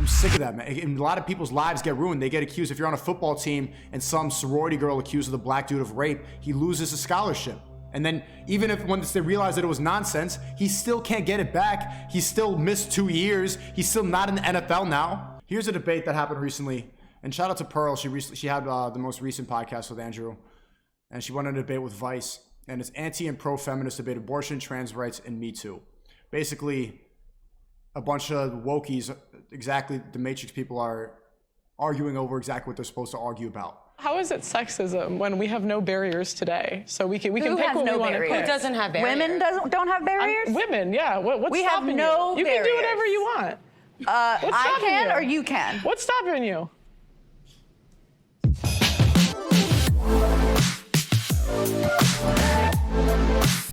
I'm sick of that, man. And a lot of people's lives get ruined. They get accused. If you're on a football team and some sorority girl accuses the black dude of rape, he loses his scholarship. And then even if once they realize that it was nonsense, he still can't get it back. He still missed 2 years. He's still not in the NFL now. Here's a debate that happened recently. And shout out to Pearl. She had the most recent podcast with Andrew. And she went on a debate with Vice. And it's anti and pro-feminist debate, abortion, trans rights, and Me Too. Basically, a bunch of wokies, exactly the Matrix people, are arguing over exactly what they're supposed to argue about. How is it sexism when we have no barriers today? So we can pick what we want to pick. Who doesn't have barriers? Women don't have barriers? Women, yeah. What's we have stopping no you? You barriers. can do whatever you want. I can or you can? What's stopping you?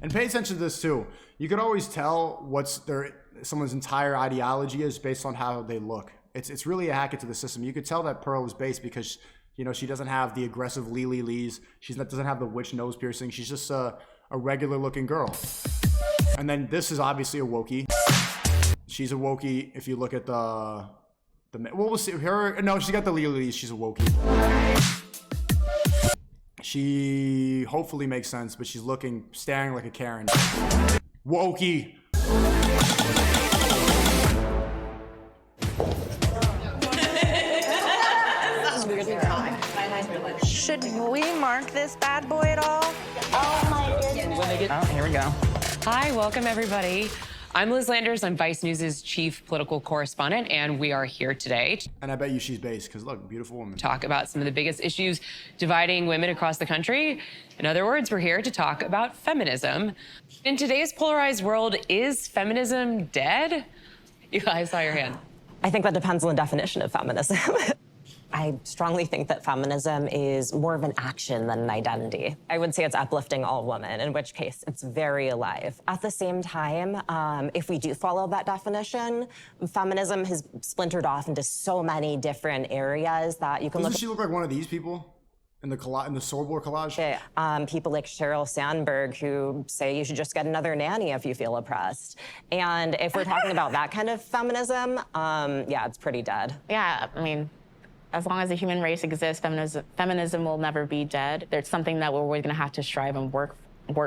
And pay attention to this too. You could always tell someone's entire ideology is based on how they look. It's really a hack into the system. You could tell that Pearl is based because she doesn't have the aggressive Lees. She doesn't have the witch nose piercing. She's just a regular looking girl. And then this is obviously a wokie. She's a wokie. If you look at we'll see her. No, she's got the Lees. She's a wokie. She hopefully makes sense, but she's staring like a Karen. Wokey. Should we mark this bad boy at all? Oh my goodness. Oh, here we go. Hi, welcome everybody. I'm Liz Landers. I'm Vice News' chief political correspondent, and we are here today And I bet you she's based, because look, beautiful woman. talk about some of the biggest issues dividing women across the country. In other words, we're here to talk about feminism. In today's polarized world, is feminism dead? I saw your hand. I think that depends on the definition of feminism. I strongly think that feminism is more of an action than an identity. I would say it's uplifting all women, in which case it's very alive. At the same time, if we do follow that definition, feminism has splintered off into so many different areas that you can Doesn't she look like one of these people in the Sorbor collage? People like Sheryl Sandberg who say you should just get another nanny if you feel oppressed. And if we're talking about that kind of feminism, yeah, it's pretty dead. Yeah, I mean, as long as the human race exists, feminism will never be dead. There's something that we're always going to have to strive and work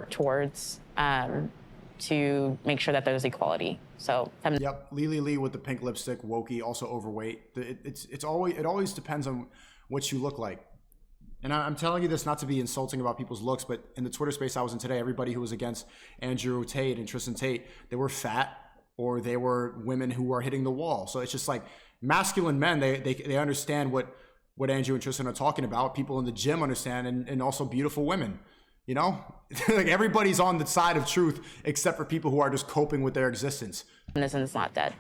towards to make sure that there's equality. So, Yep, Lee with the pink lipstick, wokey, also overweight. It always depends on what you look like. And I'm telling you this not to be insulting about people's looks, but in the Twitter space I was in today, everybody who was against Andrew Tate and Tristan Tate, they were fat or they were women who were hitting the wall. So it's just like, masculine men, they understand what Andrew and Tristan are talking about. People in the gym understand, and also beautiful women. Like everybody's on the side of truth except for people who are just coping with their existence. feminism is not dead.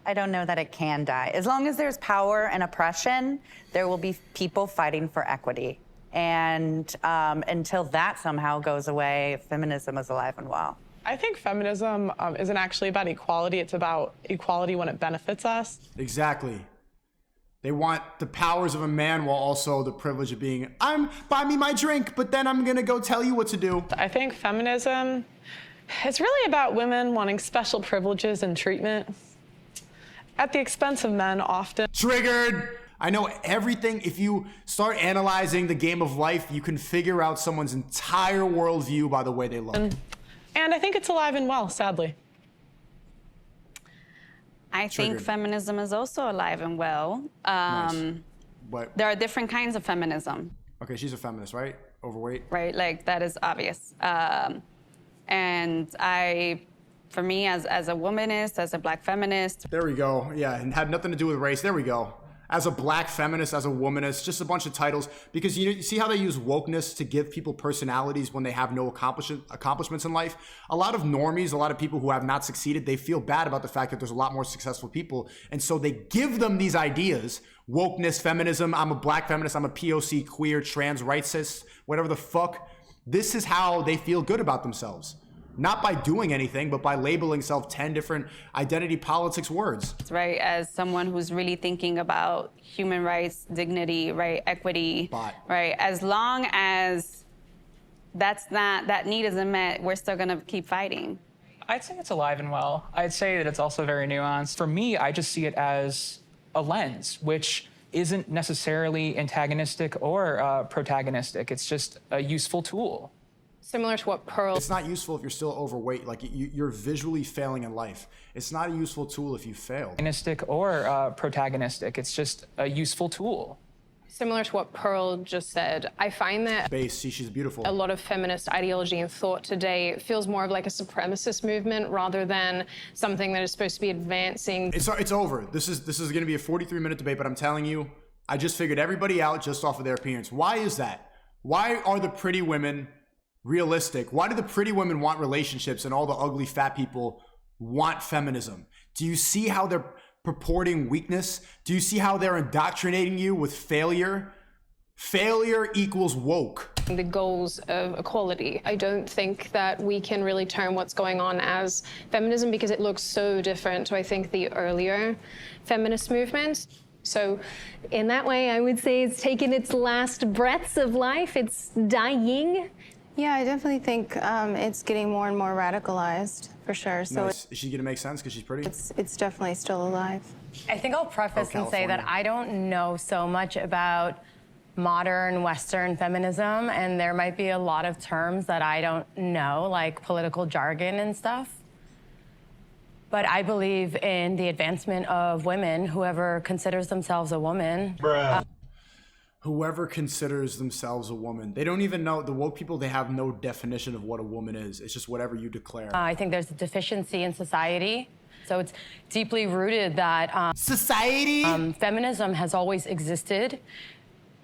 I don't know that it can die. As long as there's power and oppression, there will be people fighting for equity. And until that somehow goes away, feminism is alive and well. I think feminism isn't actually about equality. It's about equality when it benefits us. Exactly. They want the powers of a man while also the privilege of being, buy me my drink, but then I'm gonna go tell you what to do. I think feminism is really about women wanting special privileges and treatment at the expense of men often. Triggered. I know everything. If you start analyzing the game of life, you can figure out someone's entire worldview by the way they look. And I think it's alive and well, sadly. I think feminism is also alive and well. Nice. But there are different kinds of feminism. Okay, she's a feminist, right? Overweight? Right, like that is obvious. And for me, as a womanist, as a black feminist. There we go. Yeah, and had nothing to do with race. There we go. As a black feminist, as a womanist, just a bunch of titles. Because you see how they use wokeness to give people personalities when they have no accomplishments in life? A lot of normies, a lot of people who have not succeeded, they feel bad about the fact that there's a lot more successful people. And so they give them these ideas. Wokeness, feminism, I'm a black feminist, I'm a POC, queer, trans, rightist, whatever the fuck. This is how they feel good about themselves. Not by doing anything, but by labeling self 10 different identity politics words. Right, as someone who's really thinking about human rights, dignity, right, equity, right, as long as that need isn't met, we're still gonna keep fighting. I'd say it's alive and well. I'd say that it's also very nuanced. For me, I just see it as a lens, which isn't necessarily antagonistic or protagonistic. It's just a useful tool. Similar to what Pearl... It's not useful if you're still overweight. Like, you're visually failing in life. It's not a useful tool if you fail. Antagonistic or protagonistic. It's just a useful tool. Similar to what Pearl just said, I find that She's beautiful. a lot of feminist ideology and thought today feels more of like a supremacist movement rather than something that is supposed to be advancing. It's over. This is going to be a 43-minute debate, but I'm telling you, I just figured everybody out just off of their appearance. Why is that? Why are the pretty women realistic? Why do the pretty women want relationships and all the ugly fat people want feminism? Do you see how they're purporting weakness? Do you see how they're indoctrinating you with failure? Failure equals woke. The goals of equality. I don't think that we can really term what's going on as feminism because it looks so different to, I think, the earlier feminist movements. So in that way, I would say it's taken its last breaths of life. It's dying. Yeah, I definitely think it's getting more and more radicalized, for sure. So Nice. Is she gonna make sense because she's pretty? it's definitely still alive. I think I'll preface and say that I don't know so much about modern Western feminism, and there might be a lot of terms that I don't know, like political jargon and stuff. But I believe in the advancement of women, whoever considers themselves a woman. Whoever considers themselves a woman. They don't even know. The woke people, they have no definition of what a woman is. It's just whatever you declare. I think there's a deficiency in society. So it's deeply rooted that society? Feminism has always existed.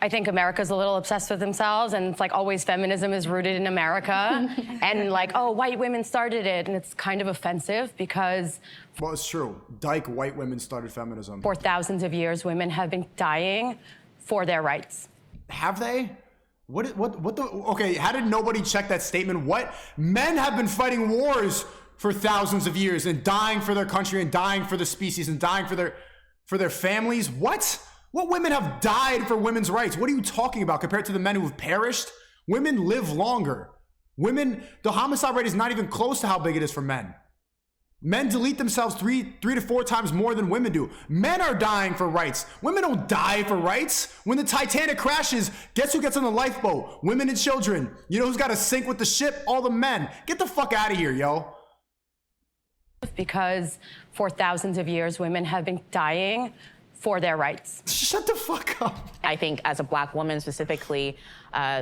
I think America's a little obsessed with themselves, and it's like always feminism is rooted in America. And like, oh, white women started it. And it's kind of offensive because... Well, it's true. Dyke white women started feminism. For thousands of years, women have been dying for their rights. Have they? Okay, how did nobody check that statement? What? Men have been fighting wars for thousands of years and dying for their country and dying for the species and dying for their families. What? What women have died for women's rights? What are you talking about compared to the men who have perished? Women live longer. Women, the homicide rate is not even close to how big it is for men. Men delete themselves three to four times more than women do. Men are dying for rights. Women don't die for rights. When the Titanic crashes, guess who gets on the lifeboat? Women and children. You know who's got to sink with the ship? All the men. Get the fuck out of here, yo. Because for thousands of years, women have been dying for their rights. Shut the fuck up. I think as a Black woman specifically,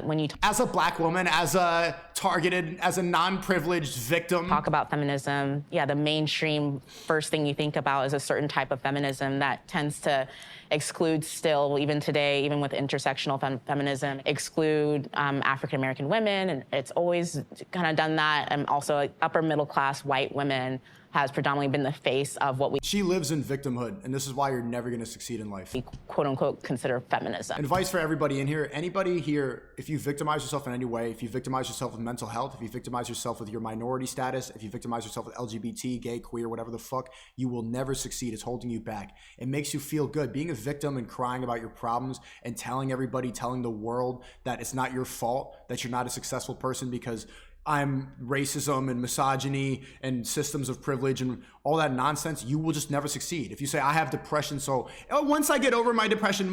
when you as a Black woman, as a targeted, as a non-privileged victim. talk about feminism, yeah, the mainstream first thing you think about is a certain type of feminism that tends to exclude still, even today, even with intersectional feminism, exclude African-American women, and it's always kind of done that. And also upper middle class white women has predominantly been the face of what we She lives in victimhood, and this is why you're never gonna succeed in life. quote unquote consider feminism. Advice for everybody in here. Anybody here, if you victimize yourself in any way, if you victimize yourself with mental health, if you victimize yourself with your minority status, if you victimize yourself with LGBT, gay, queer, whatever the fuck, you will never succeed. It's holding you back. It makes you feel good. Being a victim and crying about your problems and telling everybody, telling the world that it's not your fault, that you're not a successful person because I'm racism and misogyny and systems of privilege and all that nonsense, you will just never succeed. If you say, I have depression, so once I get over my depression,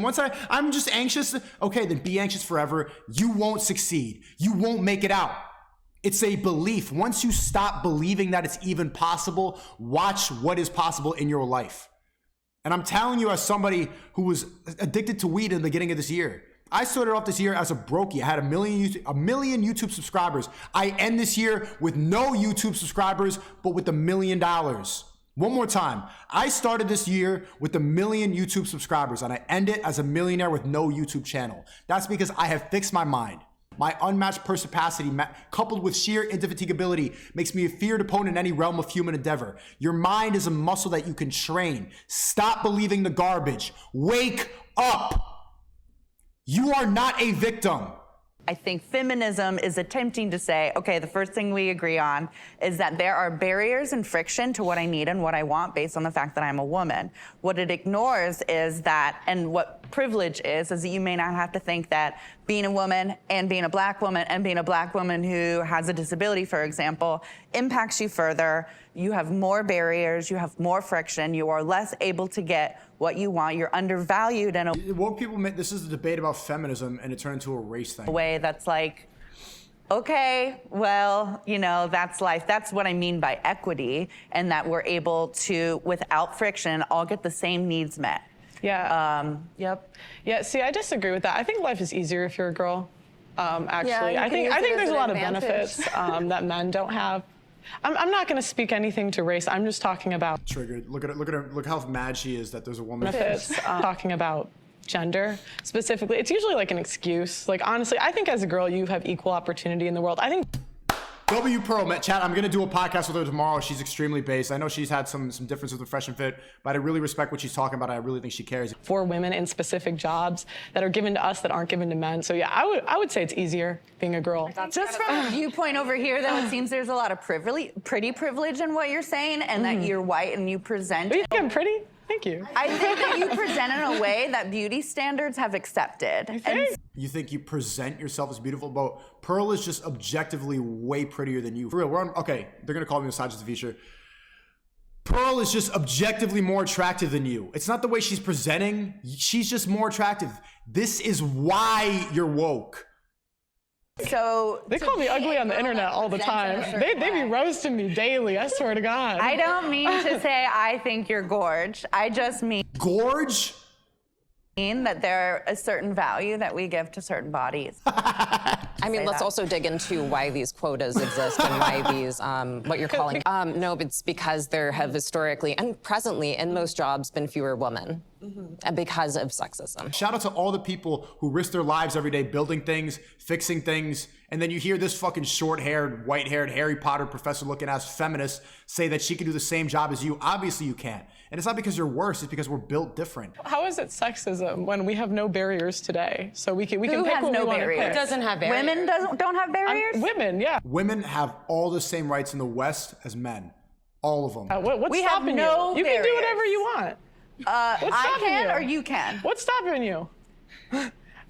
I'm just anxious, okay, then be anxious forever. You won't succeed. You won't make it out. It's a belief. Once you stop believing that it's even possible, watch what is possible in your life. And I'm telling you as somebody who was addicted to weed in the beginning of this year, I started off this year as a brokey. I had a million YouTube subscribers. I end this year with no YouTube subscribers, but with $1 million. One more time. I started this year with 1 million YouTube subscribers, and I end it as a millionaire with no YouTube channel. That's because I have fixed my mind. My unmatched perspicacity, coupled with sheer indefatigability, makes me a feared opponent in any realm of human endeavor. Your mind is a muscle that you can train. Stop believing the garbage. Wake up. You are not a victim. I think feminism is attempting to say, okay, the first thing we agree on is that there are barriers and friction to what I need and what I want based on the fact that I'm a woman. What it ignores is that, and what privilege is that you may not have to think that being a woman and being a Black woman and being a Black woman who has a disability, for example, impacts you further. you have more barriers, you have more friction, you are less able to get what you want, you're undervalued in a Woke people, this is a debate about feminism, and it turned into a race thing. way that's like, okay, well, you know, that's life. That's what I mean by equity, and that we're able to, without friction, all get the same needs met. Yeah. Yep. Yeah, see, I disagree with that. I think life is easier if you're a girl, actually. you I can think use it as there's a an lot advantage. of benefits that men don't have. I'm not going to speak anything to race. I'm just talking about Triggered. Look at her. Look how mad she is that there's a woman. benefits. Talking about gender specifically. It's usually like an excuse. Like, honestly, I think as a girl, you have equal opportunity in the world. I think W Pearl, Chad, I'm gonna do a podcast with her tomorrow. She's extremely based. I know she's had some differences with Fresh and Fit, but I really respect what she's talking about. I really think she cares. for women in specific jobs that are given to us that aren't given to men. So yeah, I would say it's easier being a girl. Just from a viewpoint over here, though, it seems there's a lot of pretty privilege in what you're saying, and that you're white and you present. Do you think I'm pretty? Thank you. I think that you present in a way that beauty standards have accepted. You think you present yourself as beautiful, but Pearl is just objectively way prettier than you. For real, okay, they're gonna call me misogynist in the future. Pearl is just objectively more attractive than you. It's not the way she's presenting. She's just more attractive. This is why you're woke. So They call me ugly on the internet all the time. They be roasting me daily, I swear to God. I don't mean to say I think you're gorge. I just mean Gorge? that there a certain value that we give to certain bodies. I mean, let's also dig into why these quotas exist and why these, what you're calling. No, it's because there have historically and presently in most jobs been fewer women. And because of sexism. Shout out to all the people who risk their lives every day building things, fixing things, and then you hear this fucking short-haired, white-haired, Harry Potter professor-looking ass feminist say that she can do the same job as you. Obviously you can't. And it's not because you're worse, it's because we're built different. How is it sexism when we have no barriers today? So we can pick Who has what no we want to barriers? pick. It doesn't have barriers. Women don't have barriers? Women, yeah. Women have all the same rights in the West as men. All of them. What's We have stopping no you? You can do barriers. whatever you want. I can you? or you can? What's stopping you?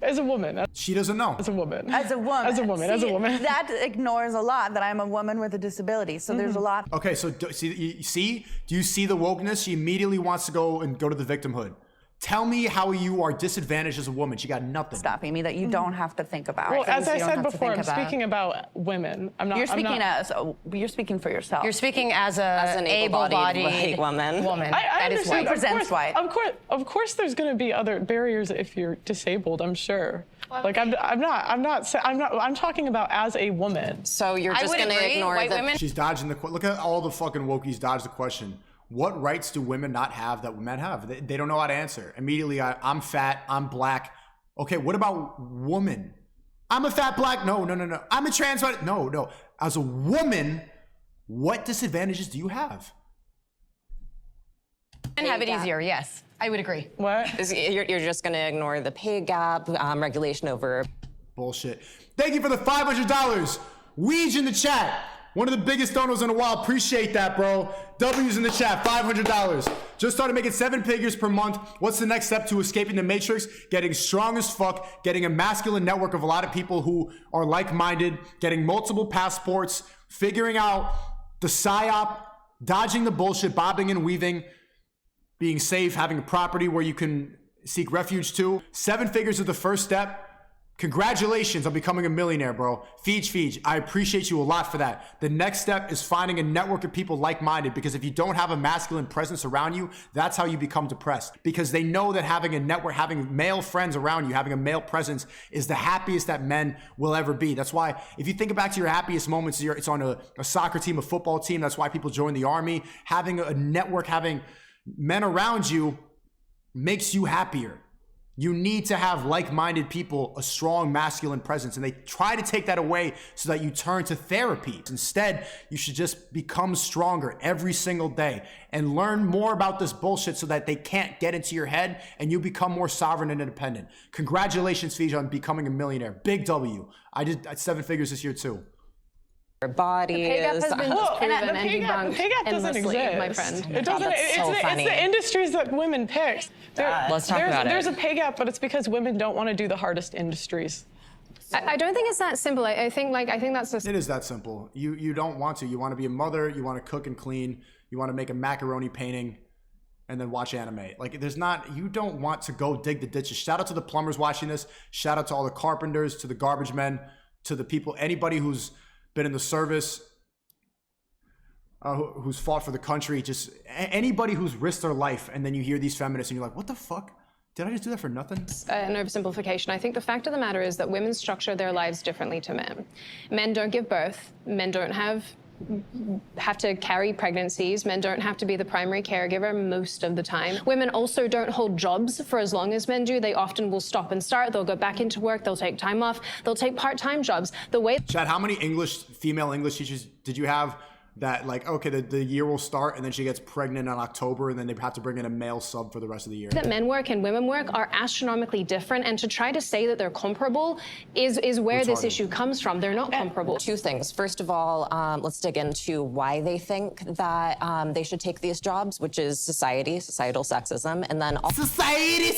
As a woman. She doesn't know. As a woman. As a woman. As a woman. As a See, woman. That ignores a lot that I'm a woman with a disability. So there's a lot. Okay, so do you see the wokeness? She immediately wants to go to the victimhood. Tell me how you are disadvantaged as a woman. She got nothing. Stopping me that you don't have to think about. Well, as I you don't said have to before, I'm think about. speaking about women. I'm not. You're speaking I'm not, you're speaking for yourself. You're speaking as an able-bodied white woman. I that is understand. white. Represents white. Of course, there's going to be other barriers if you're disabled. I'm sure. Like I'm talking about as a woman. So you're I just would going to agree, ignore white the women. She's dodging the question. Look at all the fucking wokies dodge the question. What rights do women not have that men have? They don't know how to answer. Immediately, I'm fat, I'm black. Okay, what about woman? I'm a fat black. No. I'm a trans. No. As a woman, what disadvantages do you have? And have it easier, yes. I would agree. What? You're just going to ignore the pay gap, regulation over. Bullshit. Thank you for the $500. Weege in the chat. One of the biggest donors in a while. Appreciate that, bro. W's in the chat. $500. Just started making 7 figures per month. What's the next step to escaping the matrix? Getting strong as fuck. Getting a masculine network of a lot of people who are like-minded. Getting multiple passports. Figuring out the psyop. Dodging the bullshit. Bobbing and weaving. Being safe. Having a property where you can seek refuge to. 7 figures is the first step. Congratulations on becoming a millionaire, bro. Feej, I appreciate you a lot for that. The next step is finding a network of people like-minded, because if you don't have a masculine presence around you, that's how you become depressed. Because they know that having a network, having male friends around you, having a male presence is the happiest that men will ever be. That's why if you think back to your happiest moments, it's on a soccer team, a football team. That's why people join the army. Having a network, having men around you makes you happier. You need to have like-minded people, a strong masculine presence, and they try to take that away so that you turn to therapy. Instead, you should just become stronger every single day and learn more about this bullshit so that they can't get into your head and you become more sovereign and independent. Congratulations, Fiji, on becoming a millionaire. Big W. I did 7 figures this year too. Bodies. The pay gap has been disproven and the pay gap doesn't endlessly, exist. my friend. It doesn't. It's the industries that women pick. Let's talk about it. There's a pay gap, but it's because women don't want to do the hardest industries. I don't think it's that simple. I think that's It is that simple. You don't want to. You want to be a mother. You want to cook and clean. You want to make a macaroni painting, and then watch anime. Like you don't want to go dig the ditches. Shout out to the plumbers watching this. Shout out to all the carpenters, to the garbage men, to the people, anybody who's been in the service, who's fought for the country. Just anybody who's risked their life, and then you hear these feminists, and you're like, what the fuck? Did I just do that for nothing? An oversimplification. I think the fact of the matter is that women structure their lives differently to men. Men don't give birth. Men don't have to carry pregnancies. Men don't have to be the primary caregiver most of the time. Women also don't hold jobs for as long as men do. They often will stop and start. They'll go back into work. They'll take time off. They'll take part-time jobs. Chad, how many female English teachers did you have that, like, okay, the year will start and then she gets pregnant in October and then they have to bring in a male sub for the rest of the year? That men work and women work are astronomically different, and to try to say that they're comparable is where this issue comes from. They're not comparable. Two things. First of all, let's dig into why they think that they should take these jobs, which is societal sexism, and then society.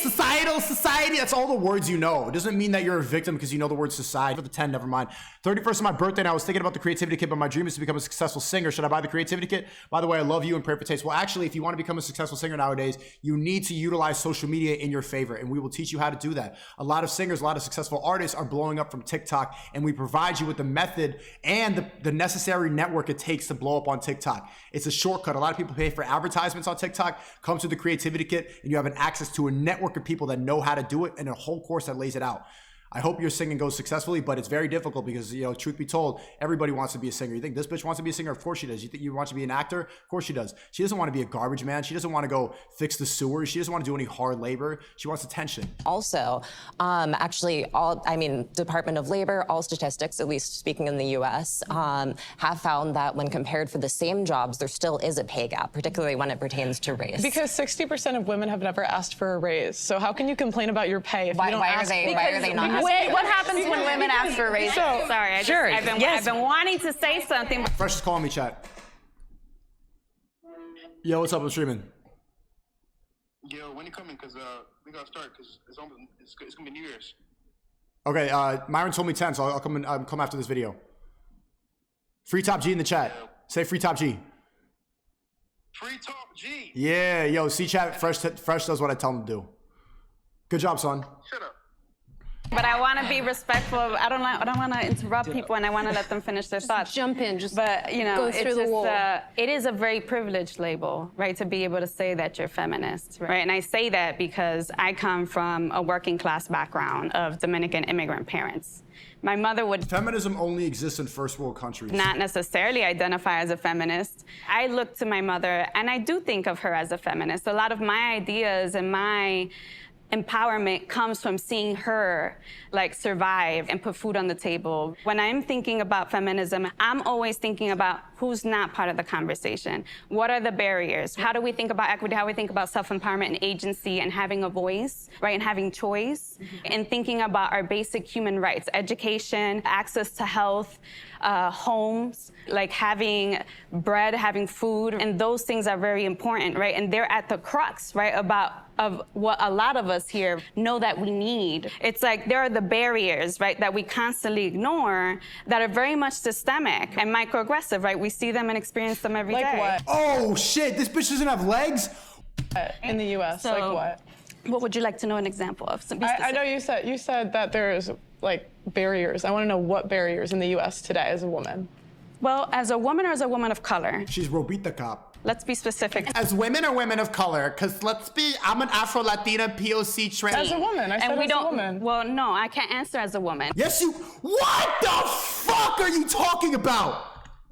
That's all the words you know. It doesn't mean that you're a victim because you know the word society. For the 10, never mind. 31st is my birthday, and I was thinking about the creativity kit, but my dream is to become a successful singer. Should I buy the creativity kit? By the way, I love you and pray for taste. Well, actually, if you want to become a successful singer nowadays, you need to utilize social media in your favor, and we will teach you how to do that. A lot of singers, a lot of successful artists are blowing up from TikTok, and we provide you with the method and the necessary network it takes to blow up on TikTok. It's a shortcut. A lot of people pay for advertisements on TikTok. Come to the creativity kit, and you have an access to a network of people that know how to do it and a whole course that lays it out. I hope your singing goes successfully, but it's very difficult because, you know, truth be told, everybody wants to be a singer. You think this bitch wants to be a singer? Of course she does. You think you want to be an actor? Of course she does. She doesn't want to be a garbage man. She doesn't want to go fix the sewers. She doesn't want to do any hard labor. She wants attention. Also, Department of Labor, all statistics, at least speaking in the US, have found that when compared for the same jobs, there still is a pay gap, particularly when it pertains to race. Because 60% of women have never asked for a raise. So how can you complain about your pay if you don't ask? Why are they not? What happens when women ask for a raise? Sorry, I've been wanting to say something. Fresh is calling me, chat. Yo, what's up? I'm streaming. Yo, when you coming? Because we got to start because it's going to be New Year's. Okay, Myron told me 10, so I'll come after this video. Free Top G in the chat. Say Free Top G. Free Top G. Yeah, yo, see chat, Fresh does what I tell him to do. Good job, son. Shut up. But I want to be respectful. I don't want to interrupt people, and I want to let them finish their thoughts. Jump in, But you know, go through the wall. It is a very privileged label, right, to be able to say that you're feminist, right? And I say that because I come from a working class background of Dominican immigrant parents. My mother would... Feminism only exists in first world countries. Not necessarily identify as a feminist. I look to my mother, and I do think of her as a feminist. A lot of my ideas and my empowerment comes from seeing her like survive and put food on the table. When I'm thinking about feminism, I'm always thinking about who's not part of the conversation. What are the barriers? How do we think about equity? How do we think about self-empowerment and agency and having a voice, right? And having choice, and thinking about our basic human rights, education, access to health, homes, like having bread, having food, and those things are very important, right? And they're at the crux, right, of what a lot of us here know that we need. It's like there are the barriers, right, that we constantly ignore that are very much systemic and microaggressive, right? We see them and experience them every day. Like what? Oh shit, this bitch doesn't have legs? In the US, So, like what? What would you like to know an example of? I know you said that there's like barriers. I want to know what barriers in the US today as a woman. Well, as a woman or as a woman of color? She's Robita Cop. Let's be specific. As women or women of color, because I'm an Afro-Latina POC trans. As a woman, I said as a woman. Well, no, I can't answer as a woman. Yes, you, what the fuck are you talking about?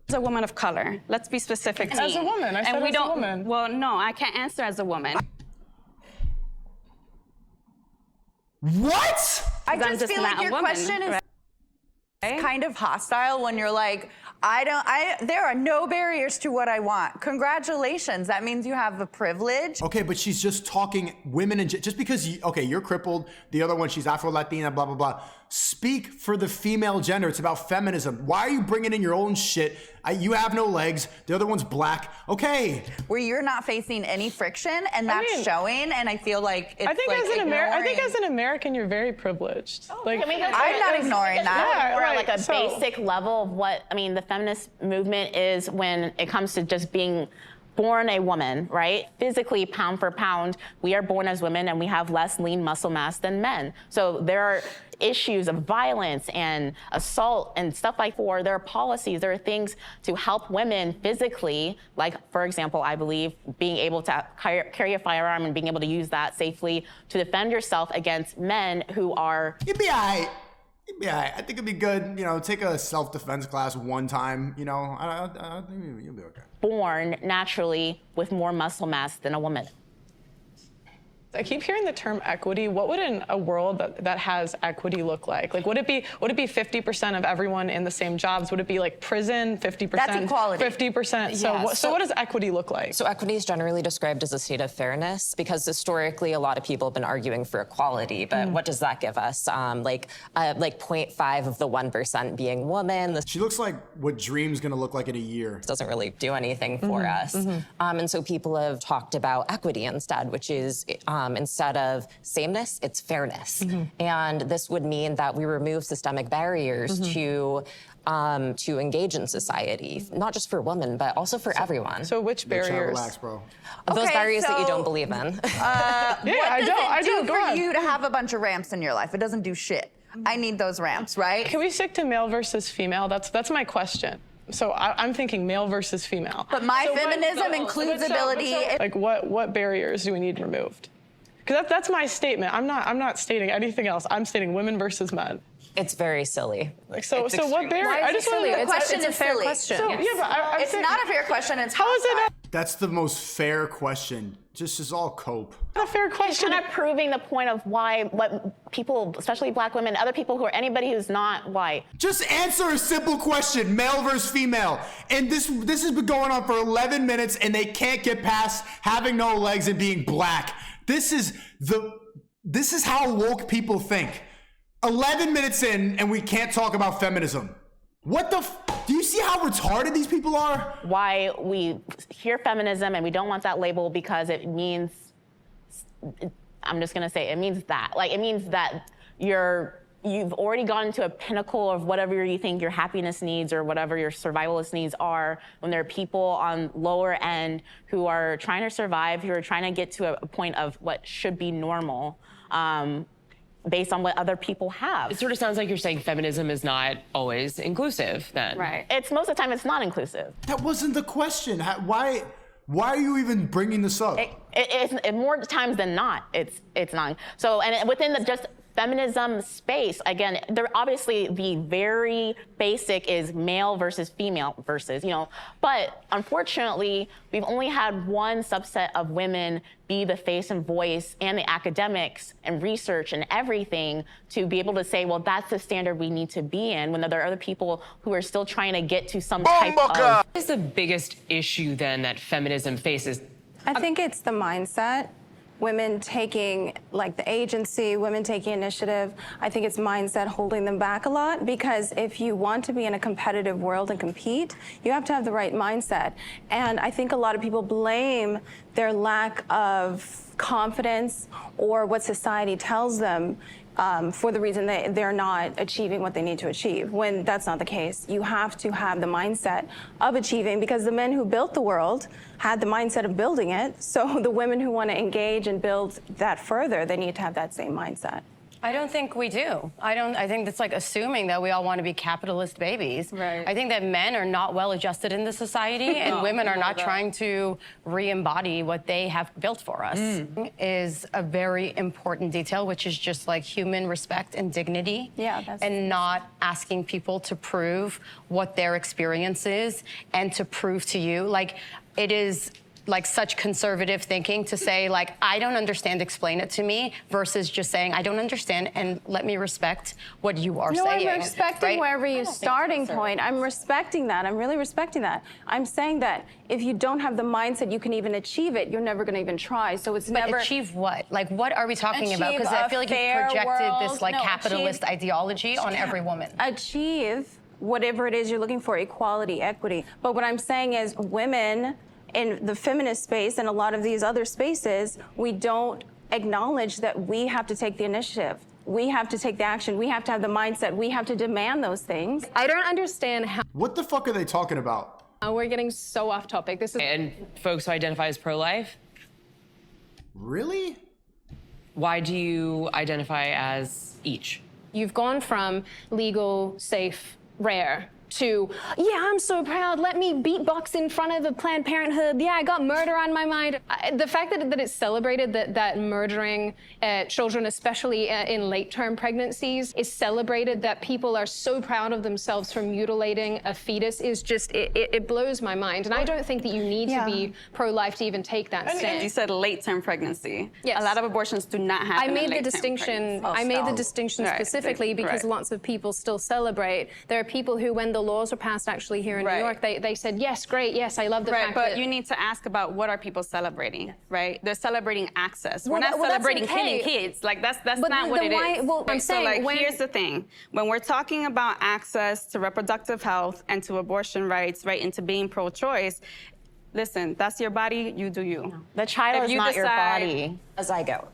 As a woman of color, let's be specific. As a woman, I said as a woman. Well, no, I can't answer as a woman. What? I just feel like your question is kind of hostile when you're like, There are no barriers to what I want. Congratulations. That means you have a privilege. Okay, but she's just talking women and just because you're crippled, the other one she's Afro-Latina, blah blah blah. Speak for the female gender. It's about feminism. Why are you bringing in your own shit? You have no legs. The other one's black. Okay. Where you're not facing any friction, and that's showing. And I feel like it's I think as an American, you're very privileged. I'm not ignoring that. We're at like a basic level of what the feminist movement is when it comes to just being born a woman, right? Physically, pound for pound, we are born as women and we have less lean muscle mass than men. So there are issues of violence and assault and stuff like that. There are policies, there are things to help women physically, like, for example, I believe being able to carry a firearm and being able to use that safely to defend yourself against men who are... You'd be all right. Yeah, I think it'd be good, take a self-defense class one time, I think you'll be okay. Born naturally with more muscle mass than a woman. I keep hearing the term equity. What would a world that has equity look like? Like, would it be 50% of everyone in the same jobs? Would it be like prison, 50%? That's equality. 50%. So what does equity look like? So equity is generally described as a state of fairness because historically a lot of people have been arguing for equality, but what does that give us? Like 0.5 of the 1% being woman. She looks like what Dream's gonna look like in a year. It doesn't really do anything for us. And so people have talked about equity instead, which is instead of sameness, it's fairness. And this would mean that we remove systemic barriers to engage in society, not just for women, but also for everyone. So which barriers? Relax, bro. Those barriers that you don't believe in. What does it do for you to have a bunch of ramps in your life? It doesn't do shit. I need those ramps, right? Can we stick to male versus female? That's my question. So I'm thinking male versus female. But feminism includes ability. Like what barriers do we need removed? Because that's my statement. I'm not stating anything else. I'm stating women versus men. It's very silly. Like so what barrier? I just silly. The question it's is a fair silly. question. So, yeah, but it's not a fair question. It's how is it not That's the most fair question. Just is all cope. a fair question? Kind of proving the point of what people, especially black women, other people who are anybody who's not white. Just answer a simple question, male versus female. And this has been going on for 11 minutes and they can't get past having no legs and being black. This is how woke people think. 11 minutes in and we can't talk about feminism. What the do you see how retarded these people are? Why we hear feminism and we don't want that label because it means, I'm just gonna say, it means that. Like, it means that you've already gotten to a pinnacle of whatever you think your happiness needs or whatever your survivalist needs are, when there are people on lower end who are trying to survive, who are trying to get to a point of what should be normal, based on what other people have. It sort of sounds like you're saying feminism is not always inclusive then. Right. It's most of the time it's not inclusive. That wasn't the question. Why are you even bringing this up? It more times than not, it's not. So, and within the just feminism space, again, there obviously the very basic is male versus female versus, but unfortunately, we've only had one subset of women be the face and voice and the academics and research and everything to be able to say, well, that's the standard we need to be in, when there are other people who are still trying to get to some type of... What is the biggest issue then that feminism faces? I think it's the mindset. Women taking the agency, women taking initiative. I think it's mindset holding them back a lot, because if you want to be in a competitive world and compete, you have to have the right mindset. And I think a lot of people blame their lack of confidence or what society tells them for the reason that they're not achieving what they need to achieve, when that's not the case. You have to have the mindset of achieving, because the men who built the world had the mindset of building it. So the women who want to engage and build that further, they need to have that same mindset. I don't think we do. I think that's like assuming that we all want to be capitalist babies. Right. I think that men are not well adjusted in the society and women are not trying to re-embody what they have built for us. Is a very important detail, which is just like human respect and dignity. Yeah, and not asking people to prove what their experience is and to prove to you. Like, it is like such conservative thinking to say like, I don't understand, explain it to me, versus just saying, I don't understand and let me respect what you are saying. I'm respecting right? wherever your starting point. I'm respecting that. I'm really respecting that. I'm saying that if you don't have the mindset you can even achieve it, you're never gonna even try. So it's But never achieve what? Like, what are we talking about? Achieve Because I a feel like you've fair projected this world. like No, capitalist ideology on every woman. achieve whatever it is you're looking for, equality, equity. But what I'm saying is women in the feminist space and a lot of these other spaces, we don't acknowledge that we have to take the initiative. We have to take the action. We have to have the mindset. We have to demand those things. I don't understand how What the fuck are they talking about? we're getting so off topic. This is And folks who identify as pro-life, Really? why do you identify as each? You've gone from legal, safe, rare to, yeah, I'm so proud, let me beatbox in front of the Planned Parenthood, yeah, I got murder on my mind. The fact that it's celebrated that murdering children, especially in late-term pregnancies, is celebrated, that people are so proud of themselves for mutilating a fetus is just, it blows my mind. And I don't think that you need to be pro-life to even take that stand. You said late-term pregnancy. Yes. A lot of abortions do not happen I made in the late-term distinction. pregnancy. I made the distinction Right. specifically because Right. lots of people still celebrate. There are people who, when the laws were passed actually here in New York, they said, yes, great, yes, I love the fact but that... you need to ask about what are people celebrating, right? They're celebrating access. Well, We're not well, that's celebrating okay. killing kids. Like that's But not what then it why- is. well, I'm Right? So saying like when- here's the thing. When we're talking about access to reproductive health and to abortion rights, right, and to being pro-choice, listen, that's your body, you do you. The child If is you not your decide- body. As I go.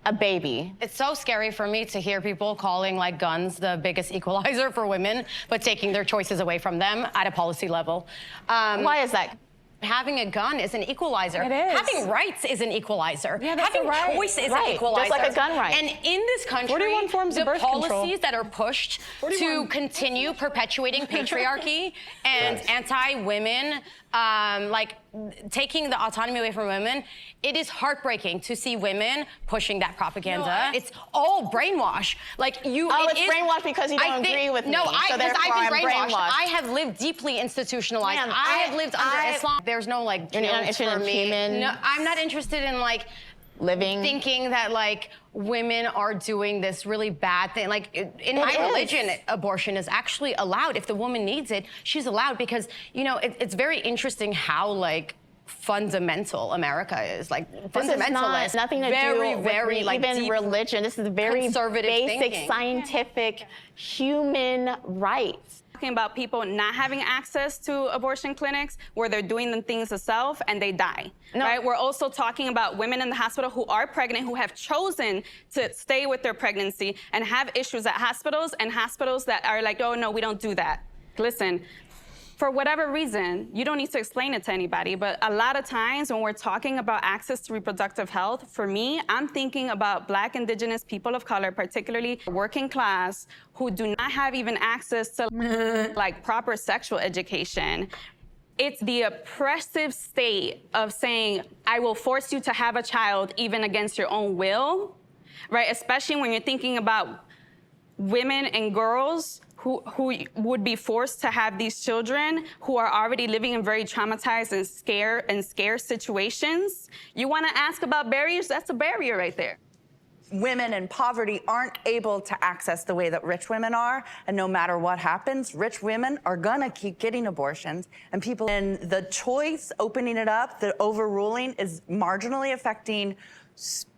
A baby. It's so scary for me to hear people calling like guns the biggest equalizer for women, but taking their choices away from them at a policy level. Why is that? Having a gun is an equalizer. It is. Having rights is an equalizer. Yeah, that's Having a right. choice is Right, an equalizer. just like a gun right. And in this country, 41 forms of the birth control. policies that are pushed to continue perpetuating patriarchy and anti-women, like taking the autonomy away from women, it is heartbreaking to see women pushing that propaganda. It's all brainwash. Like you. Oh, it it's is- brainwash because you I don't think- agree with no, me, so because therefore I've been I'm brainwashed. I have lived deeply institutionalized. Ma'am, I have lived under Islam. There's no like You're not guilt interested for in me. human No, I'm not interested in like living. thinking that like women are doing this really bad thing. Like in my is. religion, abortion is actually allowed. If the woman needs it, she's allowed, because you know it's very interesting how like fundamental America is. Like This is fundamentalist, not nothing to very, do very with like even deep religion. This is very conservative basic thinking. scientific human rights. Talking about people not having access to abortion clinics where they're doing the things themselves and they die, right? We're also talking about women in the hospital who are pregnant, who have chosen to stay with their pregnancy and have issues at hospitals, and hospitals that are like, oh, no, we don't do that. Listen, for whatever reason, you don't need to explain it to anybody, but a lot of times when we're talking about access to reproductive health, for me, I'm thinking about Black, Indigenous, people of color, particularly working class, who do not have even access to like proper sexual education. It's the oppressive state of saying, I will force you to have a child even against your own will, right? Especially when you're thinking about women and girls who would be forced to have these children, who are already living in very traumatized and scarce situations. You want to ask about barriers? That's a barrier right there. Women in poverty aren't able to access the way that rich women are, and no matter what happens, rich women are gonna keep getting abortions, and the choice, opening it up, the overruling is marginally affecting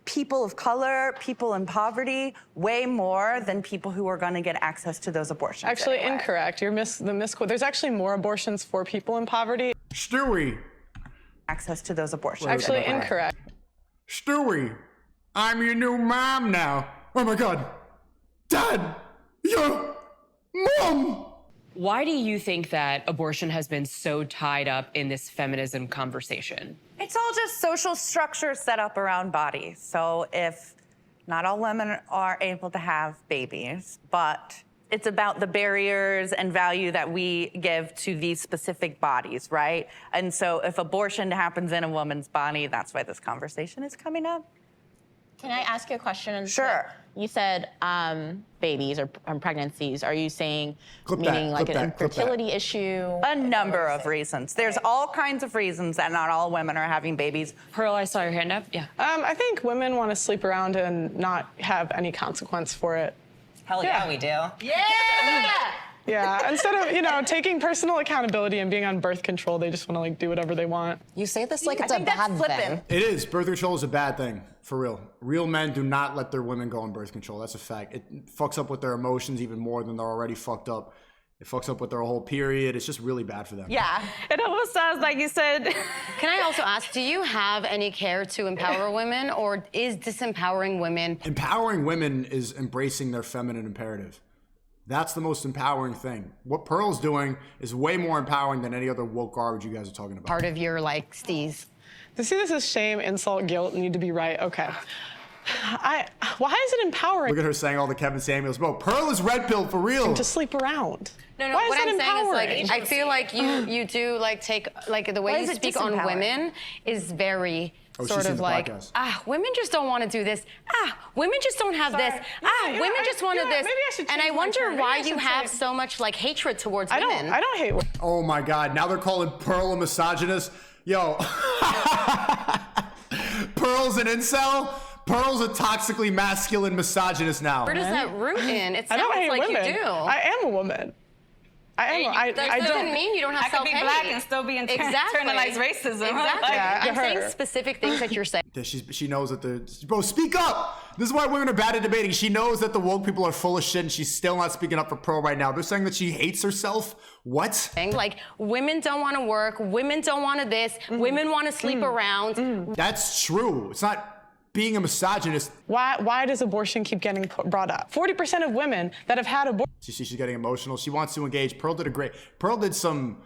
people of color, people in poverty, way more than people who are going to get access to those abortions. Actually, anyway. incorrect. You're the misquote. There's actually more abortions for people in poverty. Stewie. Access to those abortions. Actually, anyway. incorrect. Stewie, I'm your new mom now. Oh my God. Dad, your mom. Why do you think that abortion has been so tied up in this feminism conversation? It's all just social structure set up around bodies. So if not all women are able to have babies, but it's about the barriers and value that we give to these specific bodies, right? And so if abortion happens in a woman's body, that's why this conversation is coming up. Can I ask you a question? Sure. You said babies or pregnancies. Are you saying Clip that, meaning like clip a that, clip that. fertility issue? A number of reasons. There's all kinds of reasons that not all women are having babies. Pearl, I saw your hand up. Yeah. I think women want to sleep around and not have any consequence for it. Hell yeah, we do. Yeah, instead of, taking personal accountability and being on birth control, they just want to, like, do whatever they want. You say this like it's a bad thing. It is. Birth control is a bad thing, for real. Real men do not let their women go on birth control. That's a fact. It fucks up with their emotions even more than they're already fucked up. It fucks up with their whole period. It's just really bad for them. Yeah, it almost sounds like you said. Can I also ask, do you have any care to empower women, or is disempowering women? Empowering women is embracing their feminine imperative. That's the most empowering thing. What Pearl's doing is way more empowering than any other woke garbage you guys are talking about. Part of your, like, steez. To see this as shame, insult, guilt, need to be right. Okay. Why is it empowering? Look at her saying all the Kevin Samuels. Bro, Pearl is red pill for real. To sleep around. No, Why what is I'm that saying empowering? is, like, I feel like you do, like, take, like, the way you speak on women is very sort of like, women just don't want to do this. Women just don't have this. Women just wanted this. Maybe I should and I change my wonder term. why Maybe I you should have say- so much, like, hatred towards women. I don't hate women. Oh my God, now they're calling Pearl a misogynist? Yo. Pearl's an incel? Pearl's a toxically masculine misogynist now. Where does that root in? It I don't sounds hate like women. you do. I am a woman. I doesn't mean you don't have I could be self-hate. black and still be internalized racism. Exactly. Yeah, I'm her. saying specific things that you're saying. She knows that bro, speak up! This is why women are bad at debating. She knows that the woke people are full of shit and she's still not speaking up for Pearl right now. They're saying that she hates herself? What? Like, women don't want to work, women don't want to this, women want to sleep around. That's true. It's not being a misogynist. Why does abortion keep getting brought up? 40% of women that have had abortion. She's getting emotional. She wants to engage. Pearl did some,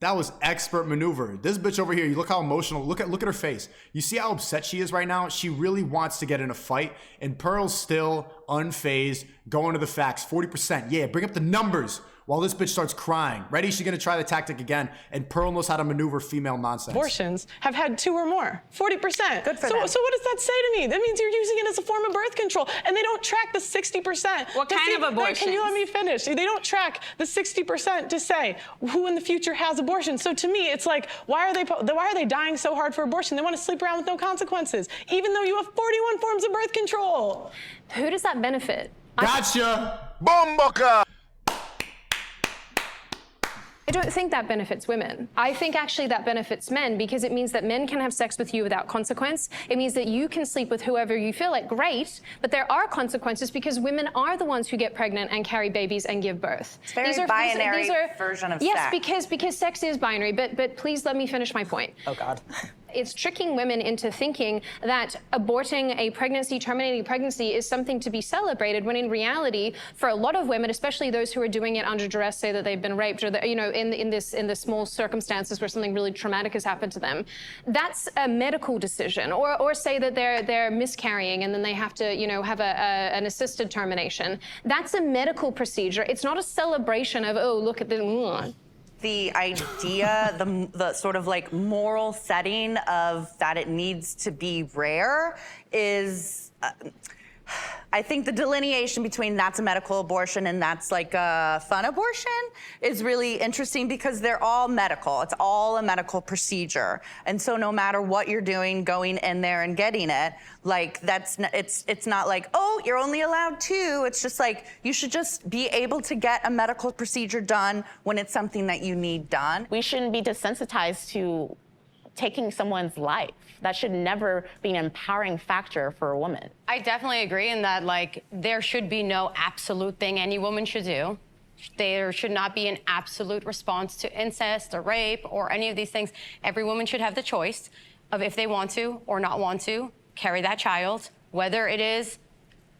that was expert maneuver. This bitch over here, you look how emotional, look at her face. You see how upset she is right now? She really wants to get in a fight, and Pearl's still unfazed, going to the facts. 40%, yeah, bring up the numbers. While this bitch starts crying. Ready? She's gonna try the tactic again, and Pearl knows how to maneuver female nonsense. Abortions have had 2 or more. 40%. Good for so, them. So what does that say to me? That means you're using it as a form of birth control, and they don't track the 60%. What kind of abortions? Can you let me finish? They don't track the 60% to say who in the future has abortion. So to me, it's like, why are they dying so hard for abortion? They want to sleep around with no consequences, even though you have 41 forms of birth control. Who does that benefit? Gotcha! Bomboka! I don't think that benefits women. I think actually that benefits men because it means that men can have sex with you without consequence. It means that you can sleep with whoever you feel like, great, but there are consequences because women are the ones who get pregnant and carry babies and give birth. It's a very binary version of yes, sex. because sex is binary, but please let me finish my point. Oh, God. It's tricking women into thinking that aborting a pregnancy, terminating a pregnancy is something to be celebrated, when in reality, for a lot of women, especially those who are doing it under duress, say that they've been raped or that, in the small circumstances where something really traumatic has happened to them, that's a medical decision. Or say that they're miscarrying and then they have to, have an assisted termination. That's a medical procedure. It's not a celebration of, oh, look at the. The idea, the sort of like moral setting of that it needs to be rare is, I think the delineation between that's a medical abortion and that's like a fun abortion is really interesting because they're all medical. It's all a medical procedure. And so no matter what you're doing, going in there and getting it, like it's not like, oh, you're only allowed 2. It's just like, you should just be able to get a medical procedure done when it's something that you need done. We shouldn't be desensitized to taking someone's life. That should never be an empowering factor for a woman. I definitely agree in that, like, there should be no absolute thing any woman should do. There should not be an absolute response to incest or rape or any of these things. Every woman should have the choice of if they want to or not want to carry that child, whether it is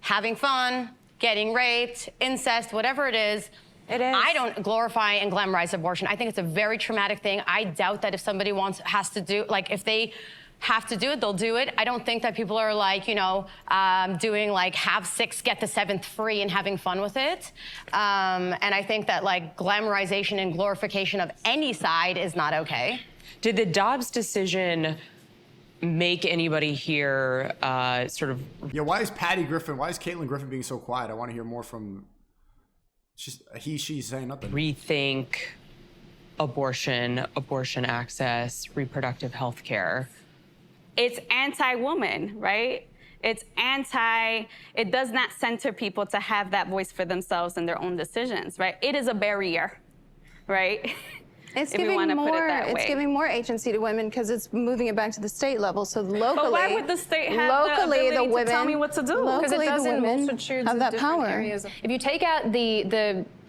having fun, getting raped, incest, whatever it is. It is. I don't glorify and glamorize abortion. I think it's a very traumatic thing. I doubt that if somebody has to do, like, if they have to do it, they'll do it. I don't think that people are like, doing like have 6, get the 7th free and having fun with it. And I think that like glamorization and glorification of any side is not okay. Did the Dobbs decision make anybody here sort of... Yeah, why is Caitlin Griffin being so quiet? I want to hear more from... She's saying nothing. Rethink abortion access, reproductive health care. It's anti-woman, right? It's it does not center people to have that voice for themselves and their own decisions, right? It is a barrier, right? It's if giving want to more. put it that way. It's giving more agency to women because it's moving it back to the state level. So locally, but why would the state have the ability to tell me what to do? Because it does in women multitudes have of that different power. areas. If you take out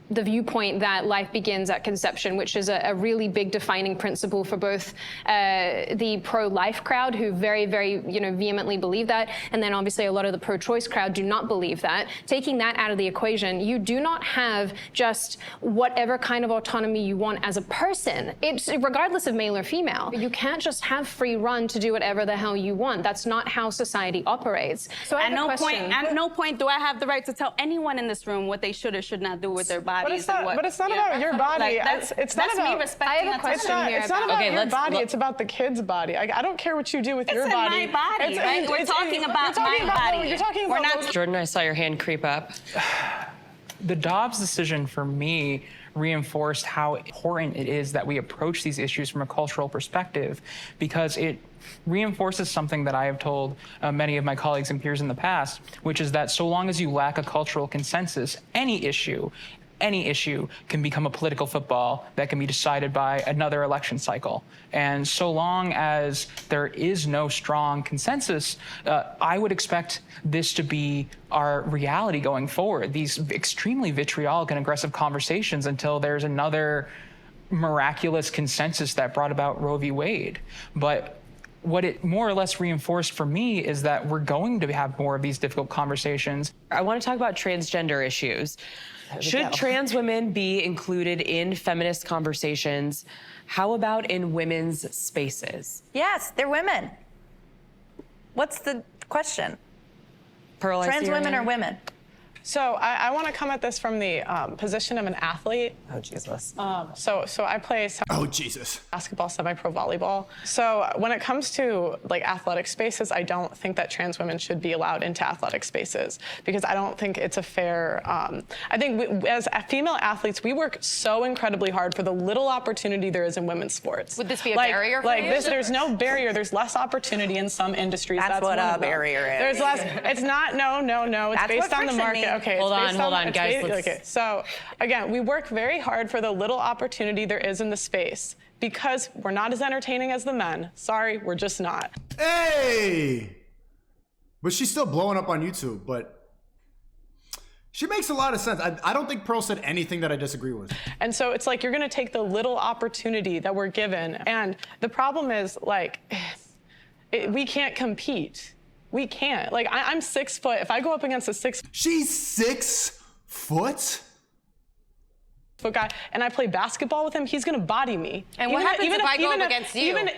the viewpoint that life begins at conception, which is a really big defining principle for both the pro-life crowd, who very, very, vehemently believe that, and then obviously a lot of the pro-choice crowd do not believe that. Taking that out of the equation, you do not have just whatever kind of autonomy you want as a person. It's regardless of male or female. You can't just have free run to do whatever the hell you want. That's not how society operates. So at no point do I have the right to tell anyone in this room what they should or should not do with their bodies. But it's not about your body. It's not about me respecting. I have a question here. It's not about your body. It's about the kid's body. I don't care what you do with your body. It's my body, right? We're talking about my body. You're talking about... Jordan, I saw your hand creep up. The Dobbs decision for me reinforced how important it is that we approach these issues from a cultural perspective, because it reinforces something that I have told many of my colleagues and peers in the past, which is that so long as you lack a cultural consensus, any issue can become a political football that can be decided by another election cycle. And so long as there is no strong consensus, I would expect this to be our reality going forward, these extremely vitriolic and aggressive conversations until there's another miraculous consensus that brought about Roe v. Wade. But what it more or less reinforced for me is that we're going to have more of these difficult conversations. I want to talk about transgender issues. Should trans women be included in feminist conversations? How about in women's spaces? Yes, they're women. What's the question? Pearl, trans women are women. So I want to come at this from the position of an athlete. Oh, Jesus. So I play basketball, semi-pro volleyball. So when it comes to athletic spaces, I don't think that trans women should be allowed into athletic spaces, because I don't think it's a fair, I think as female athletes, we work so incredibly hard for the little opportunity there is in women's sports. Would this be a barrier for you? There's no barrier. There's less opportunity in some industries. That's what a barrier is. There's less, it's not, no. It's based on the market. Okay, hold on, guys. Okay, so again, we work very hard for the little opportunity there is in the space, because we're not as entertaining as the men. Sorry, we're just not. Hey! But she's still blowing up on YouTube, but she makes a lot of sense. I don't think Pearl said anything that I disagree with. And so it's like you're gonna take the little opportunity that we're given, and the problem is we can't compete. We can't. I'm 6 foot. If I go up against a 6... She's 6 foot? ...foot guy, and I play basketball with him, he's gonna body me. And what happens if I go up against you? Even if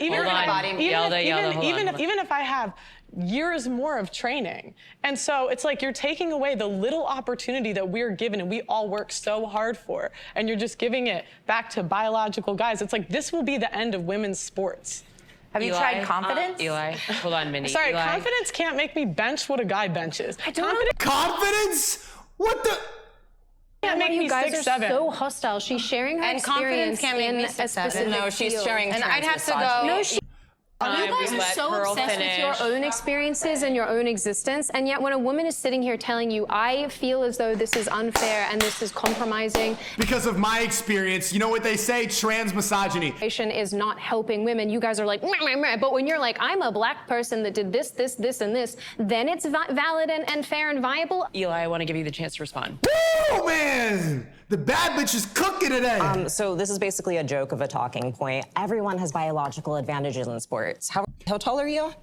I have years more of training. And so it's like you're taking away the little opportunity that we're given and we all work so hard for, and you're just giving it back to biological guys. It's like, this will be the end of women's sports. Have you tried confidence? Eli, hold on, Mindy. Sorry, Eli. confidence can't make me bench what a guy benches. Confidence? What the? Can't make me you guys 6'7". are so hostile. She's sharing her And confidence experience can't make in me a 6'7". specific No, she's field. sharing And trans I'd have to misogyny. go. No, she. You guys are so obsessed with your own experiences and your own existence, and yet when a woman is sitting here telling you, I feel as though this is unfair and this is compromising. Because of my experience, you know what they say, trans misogyny. Is not helping women. You guys are like, meh, meh, meh. But when you're like, I'm a black person that did this, this, this, and this, then it's valid and fair and viable. Eli, I want to give you the chance to respond. Woo, man! The bad bitch is cooking today. So this is basically a joke of a talking point. Everyone has biological advantages in sports. How tall are you?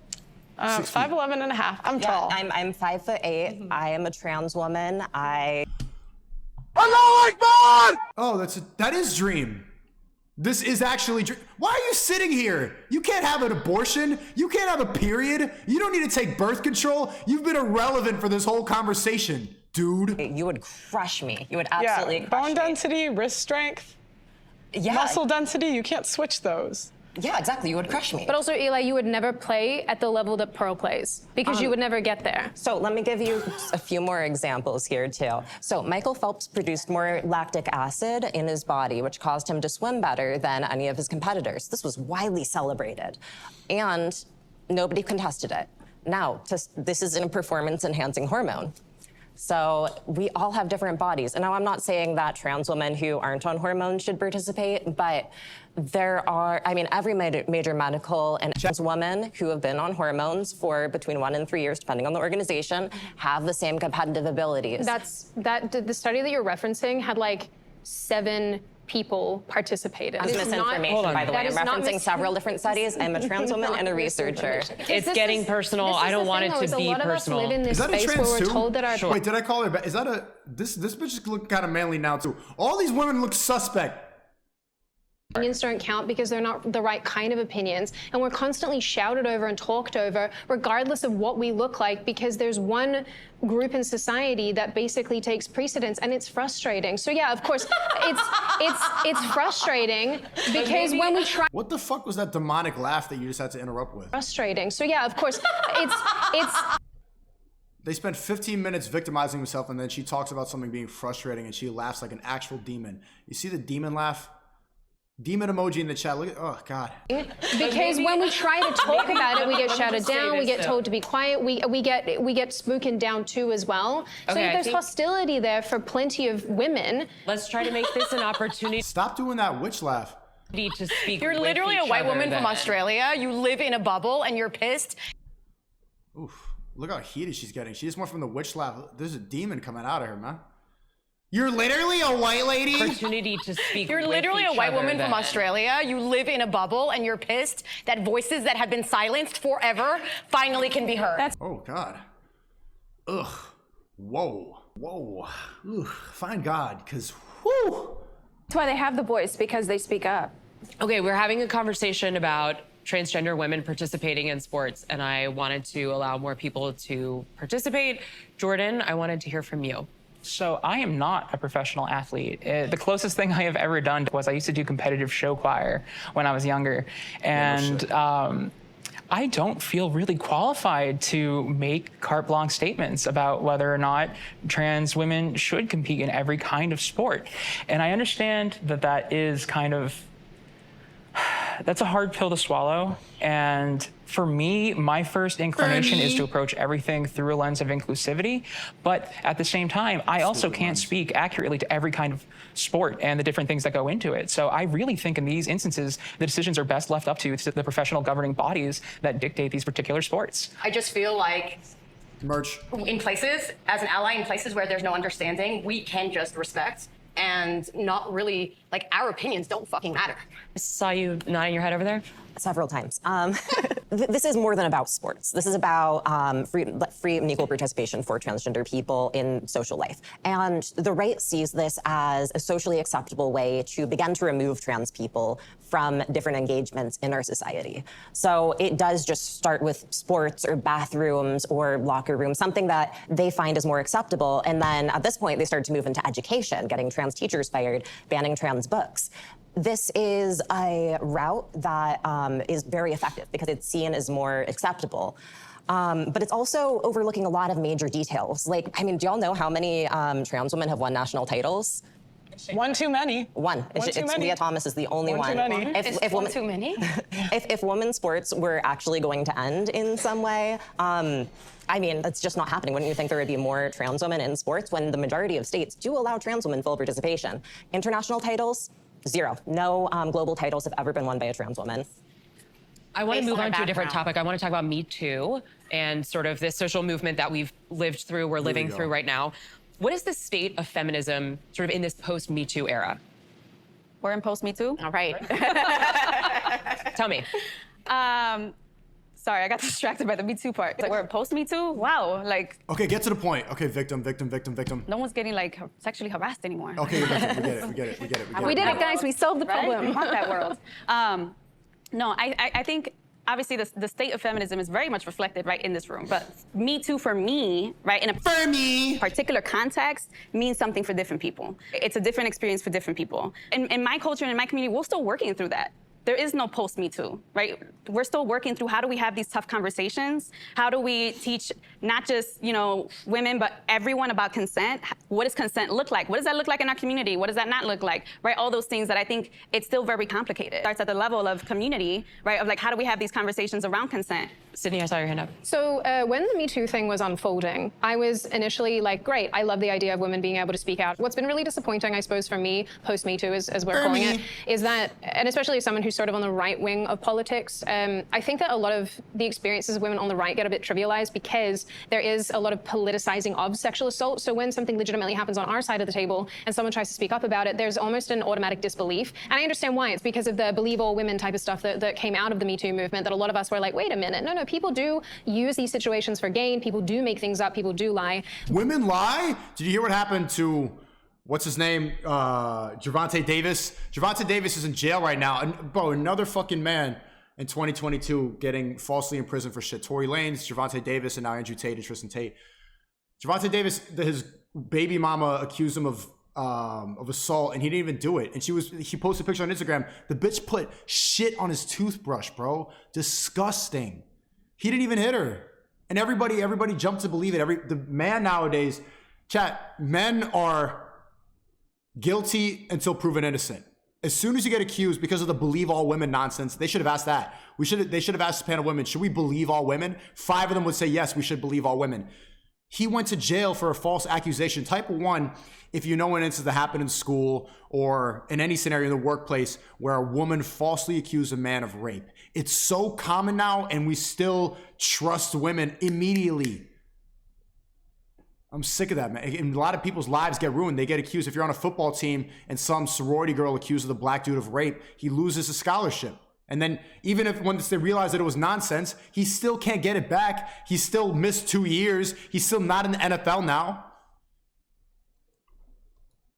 5'11" and a half. I'm tall. I'm 5'8". I am a trans woman. Allah Akbar! Oh, that is Dream. This is actually Dream. Why are you sitting here? You can't have an abortion. You can't have a period. You don't need to take birth control. You've been irrelevant for this whole conversation, dude. You would crush me. You would absolutely crush me. Bone density, wrist strength, muscle density, you can't switch those. Yeah, exactly. You would crush me. But also, Eli, you would never play at the level that Pearl plays because you would never get there. So let me give you a few more examples here, too. So Michael Phelps produced more lactic acid in his body, which caused him to swim better than any of his competitors. This was widely celebrated, and nobody contested it. Now, this is a performance-enhancing hormone. So we all have different bodies. And now I'm not saying that trans women who aren't on hormones should participate, but there are, I mean, every major medical and trans women who have been on hormones for between 1 and 3 years, depending on the organization, have the same competitive abilities. The study that you're referencing had like 7 people participated. That's misinformation, by the way. I'm referencing several different studies. I'm a trans woman and a researcher. It's getting personal. I don't want it to be personal. Is that a trans too? Wait, did I call her back? Is that a... This bitch look kind of manly now, too. All these women look suspect. Opinions don't count because they're not the right kind of opinions, and we're constantly shouted over and talked over regardless of what we look like, because there's one group in society that basically takes precedence, and it's frustrating. So yeah, of course, it's frustrating because when we try... What the fuck was that demonic laugh that you just had to interrupt with? Frustrating. So yeah, of course, it's... They spent 15 minutes victimizing themselves, and then she talks about something being frustrating, and she laughs like an actual demon. You see the demon laugh? Demon emoji in the chat. Look at, oh God. Because when we try to talk about it, we get shouted down. We get told to be quiet. We get spoken down too as well. So there's hostility there for plenty of women. Let's try to make this an opportunity. Stop doing that witch laugh. To speak. You're literally a white woman from Australia. You live in a bubble and you're pissed. Oof. Look how heated she's getting. She just went from the witch laugh. There's a demon coming out of her, man. You're literally a white lady? Opportunity to speak. You're literally a white woman from Australia. You live in a bubble and you're pissed that voices that have been silenced forever finally can be heard. Oh, God. Ugh. Whoa. Whoa. Ugh. Find God, because whoo. That's why they have the voice, because they speak up. Okay, we're having a conversation about transgender women participating in sports, and I wanted to allow more people to participate. Jordan, I wanted to hear from you. So I am not a professional athlete. The closest thing I have ever done was I used to do competitive show choir when I was younger. And I don't feel really qualified to make carte blanche statements about whether or not trans women should compete in every kind of sport. And I understand that that is kind of, that's a hard pill to swallow. And for me, my first inclination is to approach everything through a lens of inclusivity. But at the same time, I also can't speak accurately to every kind of sport and the different things that go into it. So I really think in these instances, the decisions are best left up to the professional governing bodies that dictate these particular sports. I just feel like merch in places, as an ally, in places where there's no understanding, we can just respect and not really, like, our opinions don't fucking matter. I saw you nodding your head over there. Several times. This is more than about sports. This is about free and equal participation for transgender people in social life. And the right sees this as a socially acceptable way to begin to remove trans people from different engagements in our society. So it does just start with sports or bathrooms or locker rooms, something that they find is more acceptable. And then at this point, they start to move into education, getting trans teachers fired, banning trans books. This is a route that is very effective because it's seen as more acceptable. But it's also overlooking a lot of major details. Like, I mean, do y'all know how many trans women have won national titles? One too many. One. Leah Thomas is the only one. Too many. One too many? If women's sports were actually going to end in some way, I mean, it's just not happening. Wouldn't you think there would be more trans women in sports when the majority of states do allow trans women full participation? International titles? 0. No global titles have ever been won by a trans woman. I want to move on to a different topic. I want to talk about Me Too and sort of this social movement that we've lived through, we're living through right now. What is the state of feminism sort of in this post-Me Too era? We're in post-Me Too? All right. Tell me. Sorry, I got distracted by the Me Too part. Like, we're in post-Me Too? Wow, like... Okay, get to the point. Okay, victim. No one's getting, like, sexually harassed anymore. Okay, we get it. We did it, guys. We solved the problem. Right? We want that world. No, I think, obviously, the state of feminism is very much reflected right in this room. But Me Too, for me, right, in a particular context, means something for different people. It's a different experience for different people. In my culture and in my community, we're still working through that. there is no post Me Too, right? We're still working through how do we have these tough conversations? How do we teach not just, women, but everyone about consent? What does consent look like? What does that look like in our community? What does that not look like, right? All those things that I think it's still very complicated. It starts at the level of community, right? Of like, how do we have these conversations around consent? Sydney, I saw your hand up. So when the Me Too thing was unfolding, I was initially like, great, I love the idea of women being able to speak out. What's been really disappointing, I suppose, for me, post-Me Too, as we're calling it, is that, and especially as someone who's sort of on the right wing of politics, I think that a lot of the experiences of women on the right get a bit trivialized because there is a lot of politicizing of sexual assault. So when something legitimately happens on our side of the table and someone tries to speak up about it, there's almost an automatic disbelief. And I understand why. It's because of the believe all women type of stuff that came out of the Me Too movement, that a lot of us were like, wait a minute, no, people do use these situations for gain. People do make things up. People do lie. Women lie? Did you hear what happened to, what's his name? Gervonta Davis? Gervonta Davis is in jail right now. And, bro, another fucking man in 2022 getting falsely imprisoned for shit. Tory Lanez, Gervonta Davis, and now Andrew Tate and Tristan Tate. Gervonta Davis, his baby mama accused him of assault, and he didn't even do it. And he posted a picture on Instagram. The bitch put shit on his toothbrush, bro. Disgusting. He didn't even hit her. And everybody jumped to believe it. The man nowadays, chat, men are guilty until proven innocent. As soon as you get accused because of the believe all women nonsense, they should have asked that. They should have asked the panel of women, should we believe all women? 5 of them would say, yes, we should believe all women. He went to jail for a false accusation. Type 1, if you know an incident that happened in school or in any scenario in the workplace where a woman falsely accused a man of rape. It's so common now, and we still trust women immediately. I'm sick of that, man. And a lot of people's lives get ruined. They get accused. If you're on a football team and some sorority girl accuses the black dude of rape, he loses his scholarship. And then even if once they realize that it was nonsense, he still can't get it back. He still missed 2 years. He's still not in the NFL now.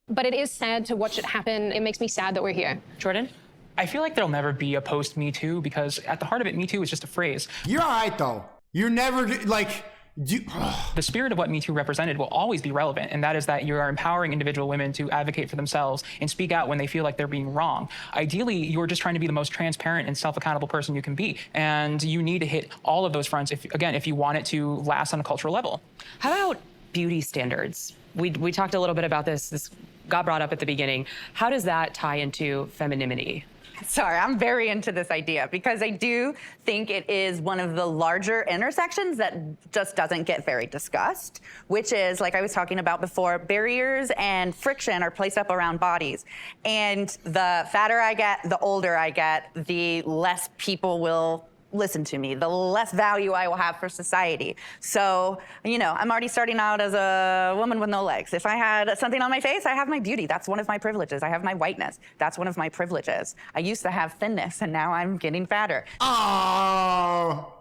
But it is sad to watch it happen. It makes me sad that we're here. Jordan? I feel like there'll never be a post-Me Too because at the heart of it, Me Too is just a phrase. You're all right, though. You're never, like... The spirit of what Me Too represented will always be relevant, and that is that you are empowering individual women to advocate for themselves and speak out when they feel like they're being wrong. Ideally, you're just trying to be the most transparent and self-accountable person you can be, and you need to hit all of those fronts, if you want it to last on a cultural level. How about beauty standards? We talked a little bit about this. This got brought up at the beginning. How does that tie into femininity? Sorry, I'm very into this idea because I do think it is one of the larger intersections that just doesn't get very discussed, which is, like I was talking about before, barriers and friction are placed up around bodies. And the fatter I get, the older I get, the less people will listen to me, the less value I will have for society. So, I'm already starting out as a woman with no legs. If I had something on my face, I have my beauty. That's one of my privileges. I have my whiteness. That's one of my privileges. I used to have thinness, and now I'm getting fatter. Oh.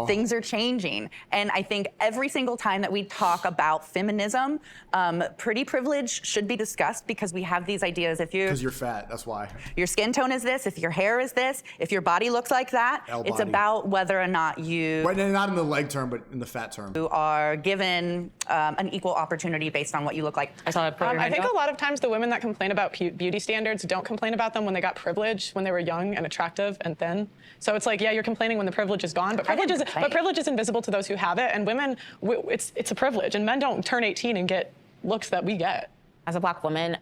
Things are changing. And I think every single time that we talk about feminism, pretty privilege should be discussed because we have these ideas. Because you're fat, that's why. Your skin tone is this, if your hair is this, if your body looks like that, it's about whether or not you... Right, not in the leg term, but in the fat term. You are given an equal opportunity based on what you look like. I think a lot of times the women that complain about beauty standards don't complain about them when they got privilege, when they were young and attractive and thin. So it's like, yeah, you're complaining when the privilege is gone, but privilege is invisible to those who have it. And women, it's a privilege. And men don't turn 18 and get looks that we get. As a black woman,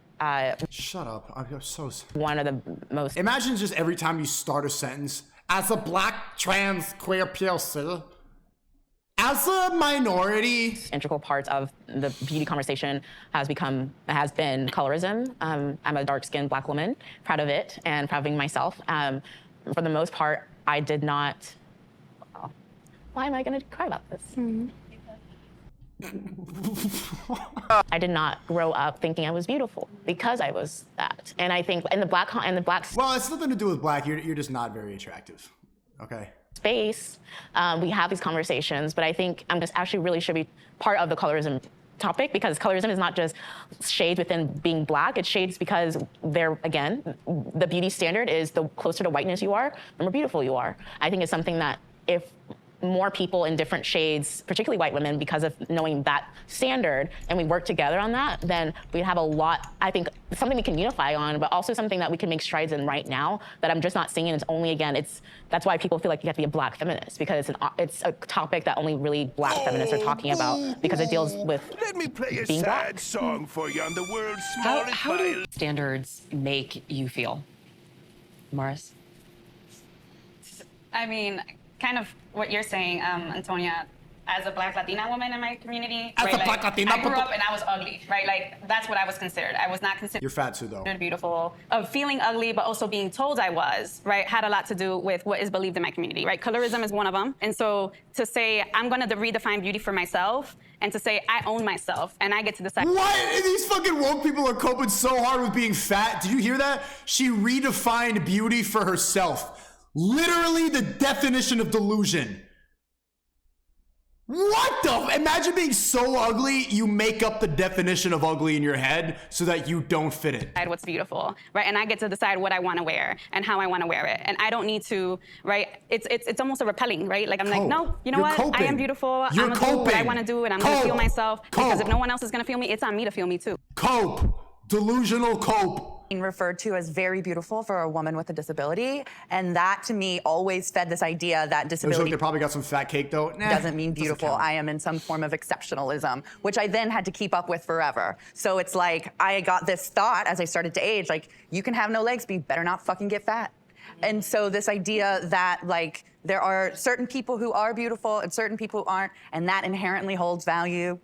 shut up. I'm so... One of the most... Imagine just every time you start a sentence, as a black, trans, queer POC, as a minority. Integral part of the beauty conversation has been colorism. I'm a dark-skinned black woman, proud of it and proud of being myself. For the most part, I did not... Why am I going to cry about this? I did not grow up thinking I was beautiful because I was that. And I think in the black... Well, it's nothing to do with black. You're just not very attractive. Okay. Space, we have these conversations, but I think I'm just actually really should be part of the colorism topic because colorism is not just shades within being black, it's shades because again, the beauty standard is the closer to whiteness you are, the more beautiful you are. I think it's something that if more people in different shades, particularly white women, because of knowing that standard, and we work together on that, then we have a lot, I think, something we can unify on, but also something that we can make strides in right now that I'm just not seeing. It's only, again, that's why people feel like you have to be a Black feminist, because it's a topic that only really Black feminists are talking about, because it deals with Let me play a being sad Black. song for you on the world's smallest How do standards make you feel, Morris? I mean, kind of what you're saying, Antonia, as a Black Latina woman in my community, As right, a Black like, Latina, I grew up and I was ugly, right? Like, that's what I was considered. I was not considered You're fat too, though. beautiful. Of feeling ugly, but also being told I was, right, had a lot to do with what is believed in my community, right? Colorism is one of them. And so to say, I'm gonna redefine beauty for myself, and to say, I own myself, and I get to decide. What? These fucking woke people are coping so hard with being fat. Did you hear that? She redefined beauty for herself. Literally the definition of delusion. What the? Imagine being so ugly, you make up the definition of ugly in your head so that you don't fit it. Decide what's beautiful, right? And I get to decide what I want to wear and how I want to wear it. And I don't need to, right? It's almost a repelling, right? Like, I'm like, no, you know You're what? coping. I am beautiful. You're I'm gonna do what I coping. want to do, and I'm gonna feel myself. Because if Cope. no one else is gonna feel me, it's on me to feel me too. Cope. Delusional cope. Being referred to as very beautiful for a woman with a disability, and that to me always fed this idea that disability They probably got some fat cake though. Nah, doesn't mean doesn't beautiful. count. I am in some form of exceptionalism, which I then had to keep up with forever. So it's like I got this thought as I started to age, like, you can have no legs, but you better not fucking get fat. And so this idea that, like, there are certain people who are beautiful and certain people who aren't, and that inherently holds value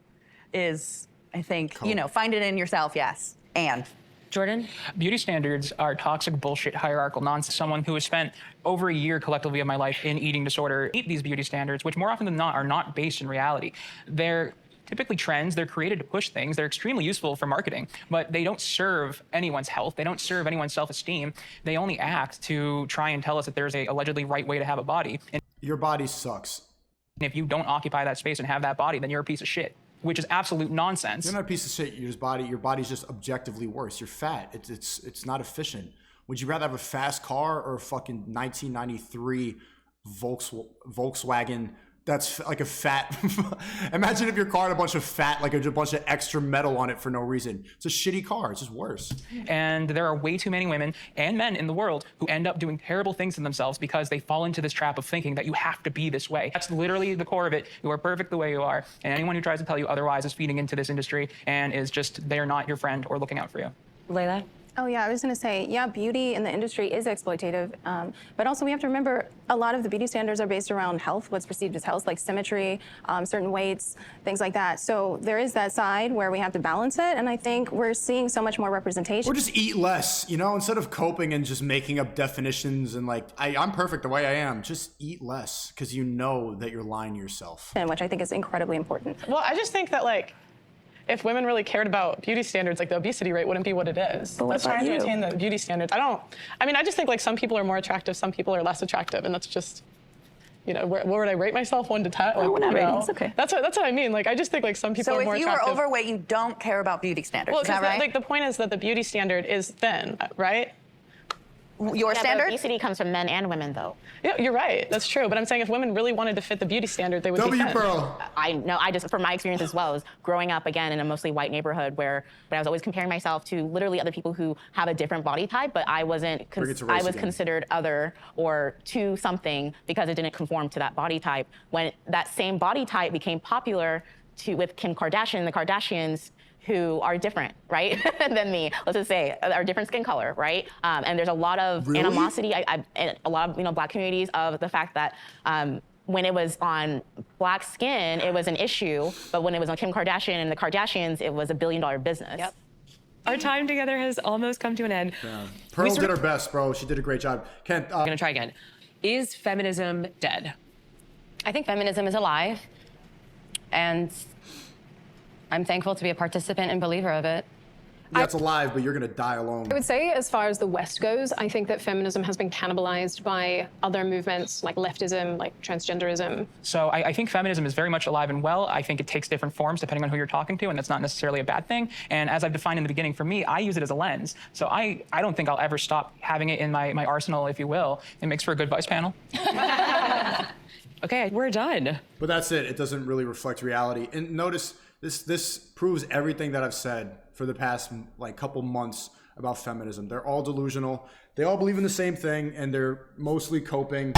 is, I think, you know, find it in yourself, yes. And Jordan? Beauty standards are toxic bullshit hierarchical nonsense. Someone who has spent over a year collectively of my life in eating disorder eat these beauty standards, which more often than not are not based in reality. They're typically trends. They're created to push things. They're extremely useful for marketing, but they don't serve anyone's health. They don't serve anyone's self-esteem. They only act to try and tell us that there's a allegedly right way to have a body. And your body sucks. if you don't occupy that space and have that body, then you're a piece of shit, which is absolute nonsense. You're not a piece of shit. Your body's just objectively worse. You're fat. It's not efficient. Would you rather have a fast car or a fucking 1993 Volkswagen that's like a fat? Imagine if your car had a bunch of fat, like a bunch of extra metal on it for no reason. It's a shitty car. It's just worse. And there are way too many women and men in the world who end up doing terrible things to themselves because they fall into this trap of thinking that you have to be this way. That's literally the core of it. You are perfect the way you are. And anyone who tries to tell you otherwise is feeding into this industry and is just, they're not your friend or looking out for you. Layla? Oh yeah, I was gonna say, yeah, beauty in the industry is exploitative, but also we have to remember a lot of the beauty standards are based around health, what's perceived as health, like symmetry, certain weights, things like that. So there is that side where we have to balance it, and I think we're seeing so much more representation. Or just eat less, you know, instead of coping and just making up definitions and like, I'm perfect the way I am, just eat less, because you know that you're lying to yourself. Which I think is incredibly important. Well, I just think that, like, if women really cared about beauty standards, like, the obesity rate wouldn't be what it is. But what Let's try about to you? attain the beauty standards. I just think, like, some people are more attractive, some people are less attractive, and that's just, you know, where would I rate myself, 1 to 10? Like, whatever, you know, it's okay. That's what I mean. Like, I just think, like, some people so are more if you attractive. are overweight, you don't care about beauty standards, Well, is that right? like, the point is that the beauty standard is thin, right? Your standard? Obesity comes from men and women, though. Yeah, you're right. That's true. But I'm saying if women really wanted to fit the beauty standard, they would be thin. Pearl. I know, from my experience as well, is growing up again in a mostly white neighborhood where I was always comparing myself to literally other people who have a different body type, but I wasn't, I was considered other or to something because it didn't conform to that body type. When that same body type became popular with Kim Kardashian, the Kardashians, who are different, right, than me, let's just say, are different skin color, right? And there's a lot of animosity, and a lot of, Black communities of the fact that when it was on Black skin, it was an issue, but when it was on Kim Kardashian and the Kardashians, it was $1 billion business. Yep. Our time together has almost come to an end. Yeah. Pearl did her best, bro. She did a great job. Kent, I'm gonna try again. Is feminism dead? I think feminism is alive, and I'm thankful to be a participant and believer of it. Yeah, it's alive, but you're gonna die alone. I would say, as far as the West goes, I think that feminism has been cannibalized by other movements like leftism, like transgenderism. So I think feminism is very much alive and well. I think it takes different forms depending on who you're talking to, and that's not necessarily a bad thing. And as I've defined in the beginning, for me, I use it as a lens. So I don't think I'll ever stop having it in my arsenal, if you will. It makes for a good vice panel. okay, we're done. But that's it. It doesn't really reflect reality. And notice this proves everything that I've said for the past like couple months about feminism. They're all delusional. They all believe in the same thing, and they're mostly coping.